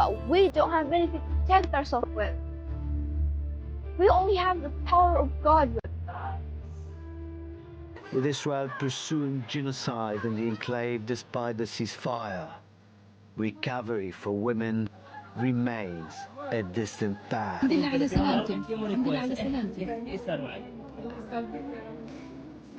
but we don't have anything to protect ourselves with. We only have the power of God with us. With Israel pursuing genocide in the enclave despite the ceasefire, recovery for women remains a distant path.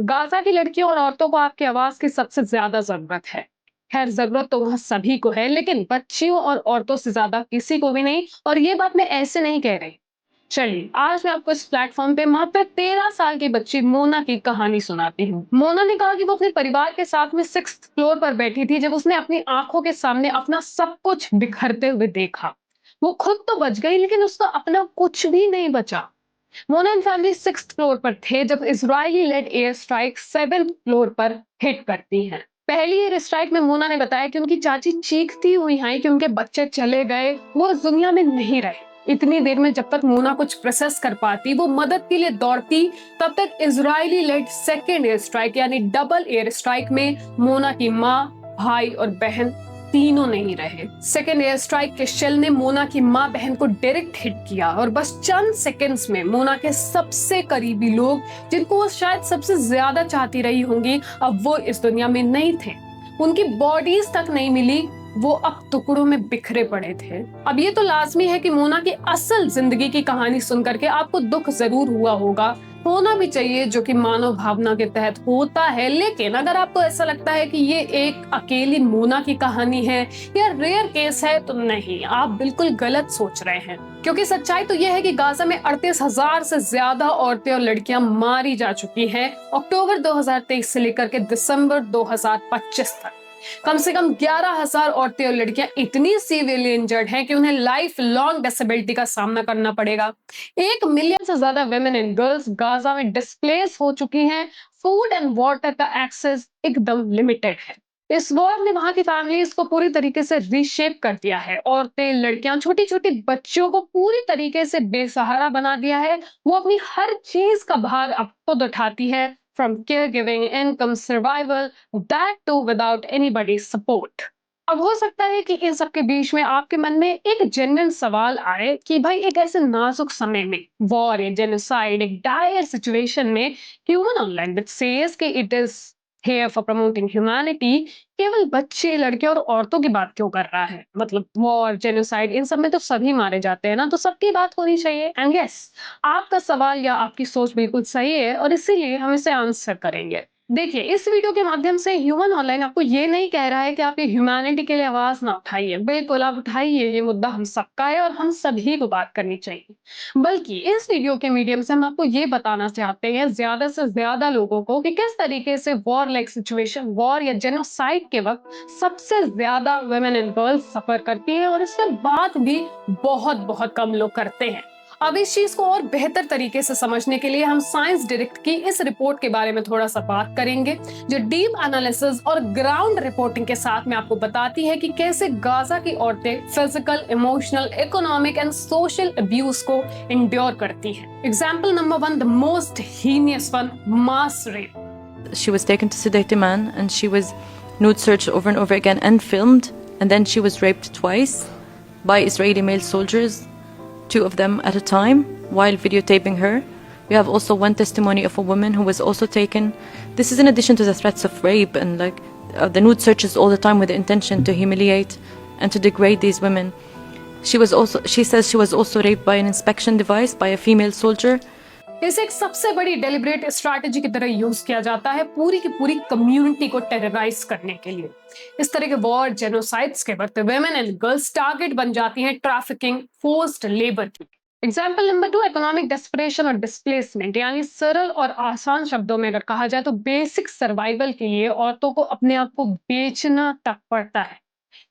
Gaza की लड़कियों और औरतों को आपकी आवाज की सबसे ज्यादा जरूरत है। खैर जरूरत तो वहां सभी को है, लेकिन बच्चियों और औरतों से ज्यादा किसी को भी नहीं। और ये बात मैं ऐसे नहीं कह रही। चलिए आज मैं आपको इस प्लेटफॉर्म पे मात्र 13 साल की बच्ची मोना की कहानी सुनाती हूँ। मोना ने कहा कि वो अपने परिवार के साथ में 6th फ्लोर पर बैठी थी जब उसने अपनी आंखों के सामने अपना सब कुछ बिखरते हुए देखा। वो खुद तो बच गई, लेकिन उसका अपना कुछ भी नहीं बचा। Mona and family 6th floor पर थे जब Israeli led air strike 7th floor पर हिट करती है। पहली एयर स्ट्राइक में मोना ने बताया कि उनकी चाची चीखती हुई आई कि उनके बच्चे चले गए, वो इस दुनिया में नहीं रहे। इतनी देर में जब तक मोना कुछ प्रोसेस कर पाती, वो मदद के लिए दौड़ती, तब तक Israeli led second air strike यानी डबल एयर स्ट्राइक में मोना की माँ, भाई और बहन तीनों नहीं रहे। सेकेंड एयर स्ट्राइक के शेल ने मोना की माँ बहन को डायरेक्ट हिट किया और बस चंद सेकंड्स में मोना के सबसे करीबी लोग, जिनको वो शायद सबसे ज्यादा चाहती रही होंगी, अब वो इस दुनिया में नहीं थे। उनकी बॉडीज तक नहीं मिली, वो अब टुकड़ों में बिखरे पड़े थे। अब ये तो लाजमी है कि मोना की असल जिंदगी की कहानी सुनकर के आपको दुख जरूर हुआ होगा, होना भी चाहिए, जो कि मानव भावना के तहत होता है। लेकिन अगर आपको ऐसा लगता है कि ये एक अकेली मोना की कहानी है या रेयर केस है, तो नहीं, आप बिल्कुल गलत सोच रहे हैं। क्योंकि सच्चाई तो यह है कि गाजा में 38,000 से ज्यादा औरतें और लड़कियां मारी जा चुकी हैं अक्टूबर 2023 से लेकर के दिसंबर 2025 तक। कम से कम 11,000 औरतें और लड़कियां इतनी सीवियरली इंजर्ड हैं कि उन्हें लाइफ लॉन्ग डिसेबिलिटी का सामना करना पड़ेगा। 1 मिलियन से ज्यादा women एंड गर्ल्स गाजा में डिस्प्लेस हो चुकी हैं। फूड एंड वाटर का एक्सेस एकदम लिमिटेड है। इस वॉर ने वहां की फैमिलीज को पूरी तरीके से रीशेप कर दिया है। औरतें, लड़कियां, छोटी छोटी बच्चियों को पूरी तरीके से बेसहारा बना दिया है। वो अपनी हर चीज का भार अब खुद उठाती है, from caregiving, income, survival, that too without anybody's support. अब हो सकता है कि इन सब के बीच में आपके मन में एक जेन्युइन सवाल आए कि भाई एक ऐसे नाजुक समय में, वॉर या जेनोसाइड, एक डायर सिचुएशन में, ह्यूमन ऑनलाइन विच सेज कि it is here for promoting humanity, केवल बच्चे, लड़के और औरतों की बात क्यों कर रहा है? मतलब वॉर, जेनोसाइड, इन सब में तो सभी मारे जाते हैं ना, तो सबकी बात होनी चाहिए। एंड यस, आपका सवाल या आपकी सोच बिल्कुल सही है और इसीलिए हम इसे आंसर करेंगे। देखिए, इस वीडियो के माध्यम से ह्यूमन ऑनलाइन आपको ये नहीं कह रहा है कि आप ये ह्यूमैनिटी के लिए आवाज ना उठाइए। बिल्कुल आप उठाइए, ये मुद्दा हम सबका है और हम सभी को बात करनी चाहिए। बल्कि इस वीडियो के मीडियम से हम आपको ये बताना चाहते हैं ज्यादा से ज्यादा लोगों को कि किस तरीके से वॉर लाइक सिचुएशन, वॉर या जेनोसाइड के वक्त सबसे ज्यादा वुमेन एंड गर्ल्स सफर करती हैं और इसके बाद भी बहुत बहुत कम लोग करते हैं। अब इस चीज को और बेहतर तरीके से समझने के लिए हम साइंस डायरेक्ट की इस रिपोर्ट के बारे में थोड़ा सा बात करेंगे, जो डीप एनालिसिस और ग्राउंड रिपोर्टिंग के साथ में आपको बताती है कि कैसे गाजा की औरतें physical, emotional, economic and social abuse को इंड्योर करती हैं। Example number 1, the most heinous one, mass rape. She was taken to sedate a man and she was nude searched over and over again and filmed, and then she was raped twice by Israeli male soldiers, 2 of them at a time, while videotaping her. We have also one testimony of a woman who was also taken. This is in addition to the threats of rape and the nude searches all the time with the intention to humiliate and to degrade these women. She says she was also raped by an inspection device by a female soldier. इसे एक सबसे बड़ी deliberate strategy की तरह use किया जाता है पूरी की पूरी कम्युनिटी को टेरराइज करने के लिए। इस तरह के वॉर, जेनोसाइड्स के वक्त वुमेन एंड गर्ल्स टारगेट बन जाती हैं ट्रैफिकिंग, फोर्स्ड लेबर की। एग्जाम्पल नंबर 2, इकोनॉमिक डेस्परेशन और डिस्प्लेसमेंट, यानी सरल और आसान शब्दों में अगर कहा जाए तो बेसिक सर्वाइवल के लिए औरतों को अपने आप को बेचना तक पड़ता है।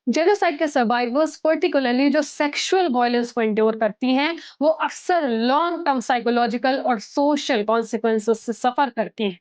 जेनोसाइड के सर्वाइवर्स, पर्टिकुलरली जो सेक्सुअल वायलेंस को इंड्योर करती हैं, वो अक्सर लॉन्ग टर्म साइकोलॉजिकल और सोशल कॉन्सिक्वेंसेस से सफर करती हैं।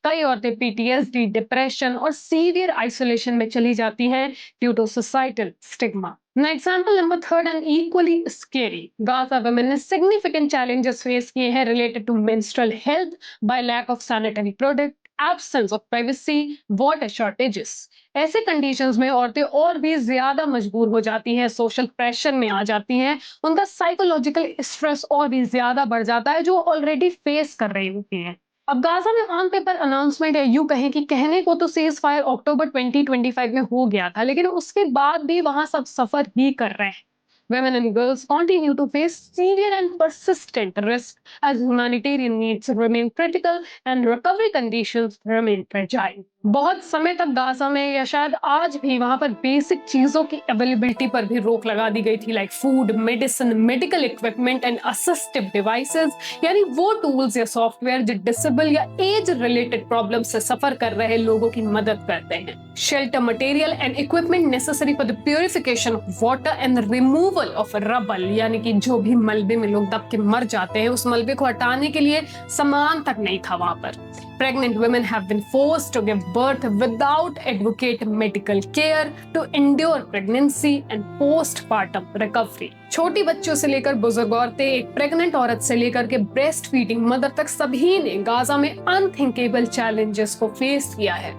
कई औरतें पीटीएसडी, डिप्रेशन और सीवियर आइसोलेशन में चली जाती हैं due to societal stigma. Now, example number third and equally scary. Gaza women ने significant challenges face किए हैं related to menstrual health by lack of sanitary product, absence of privacy, water shortages. ऐसे conditions में औरतें और भी ज्यादा मजबूर हो जाती हैं, सोशल प्रेशर में आ जाती हैं, उनका साइकोलॉजिकल स्ट्रेस और भी ज्यादा बढ़ जाता है जो ऑलरेडी फेस कर रही होती हैं. अब गाजा में ऑन पेपर अनाउंसमेंट है, यूं कहें कि कहने को तो सीज फायर अक्टूबर 2025 में हो गया था, लेकिन उसके बाद भी वहां सब सफर ही कर रहे हैं. Women and girls continue to face severe and persistent risk as humanitarian needs remain critical and recovery conditions remain fragile. बहुत समय तक गाजा में या शायद आज भी वहां पर बेसिक चीजों की अवेलेबिलिटी पर भी रोक लगा दी गई थी, like food, medicine, medical equipment and assistive devices, यानी वो टूल्स या सॉफ्टवेयर जो डिसेबल या एज रिलेटेड प्रॉब्लम से सफर कर रहे लोगों की मदद करते हैं. Shelter material and equipment necessary for the purification of water and removal of rubble, यानी कि जो भी मलबे में लोग दब के मर जाते हैं उस मलबे को हटाने के लिए सामान तक नहीं था वहां पर. Pregnant women have been forced to give birth without adequate medical care to endure pregnancy and postpartum recovery. छोटी बच्चों से लेकर बुजुर्ग औरतें, एक प्रेग्नेंट औरत से लेकर के ब्रेस्ट फीडिंग मदर तक सभी ने गाजा में अनथिंकेबल चैलेंजेस को फेस किया है.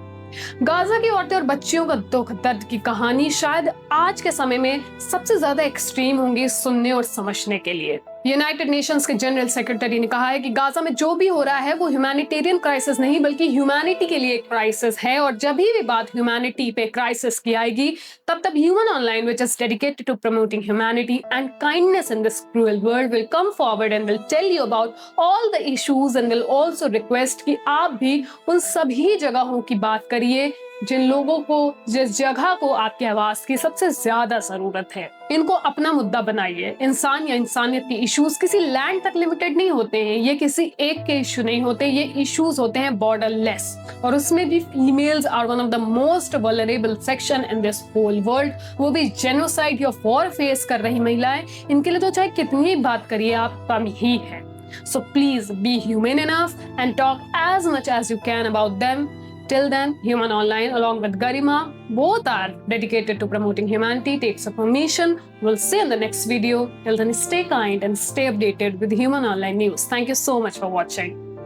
गाजा की औरतें और बच्चियों का दुख दर्द की कहानी शायद आज के समय में सबसे ज्यादा एक्सट्रीम होंगी सुनने और समझने के लिए. यूनाइटेड नेशंस के जनरल सेक्रेटरी ने कहा है कि गाजा में जो भी हो रहा है वो ह्यूमैनिटेरियन क्राइसिस नहीं बल्कि ह्यूमैनिटी के लिए एक क्राइसिस है, और जब भी बात ह्यूमैनिटी पे क्राइसिस की आएगी तब human online which is dedicated to promoting humanity and kindness in this cruel world will come forward and will tell you about all the issues and will also request कि आप भी उन सभी जगहों की बात करिए जिन लोगों को, जिस जगह को आपकी आवाज की सबसे ज्यादा जरूरत है. इनको अपना मुद्दा बनाइए. इंसान या इंसानियत के इश्यूज किसी लैंड तक लिमिटेड नहीं होते हैं, ये किसी एक के इश्यू नहीं होते, ये इश्यूज होते हैं बॉर्डरलेस, और उसमें भी females are one of the most vulnerable section in this whole world. वो भी जेनोसाइड या वॉर फेस कर रही महिलाएं, इनके लिए तो चाहे कितनी बात करिए आप कम ही है. So please be humane enough and talk as much as you can about them. Till then, Human Online along with Garima, both are dedicated to promoting humanity, takes a permission. We'll see you in the next video. Till then, stay kind and stay updated with Human Online News. Thank you so much for watching.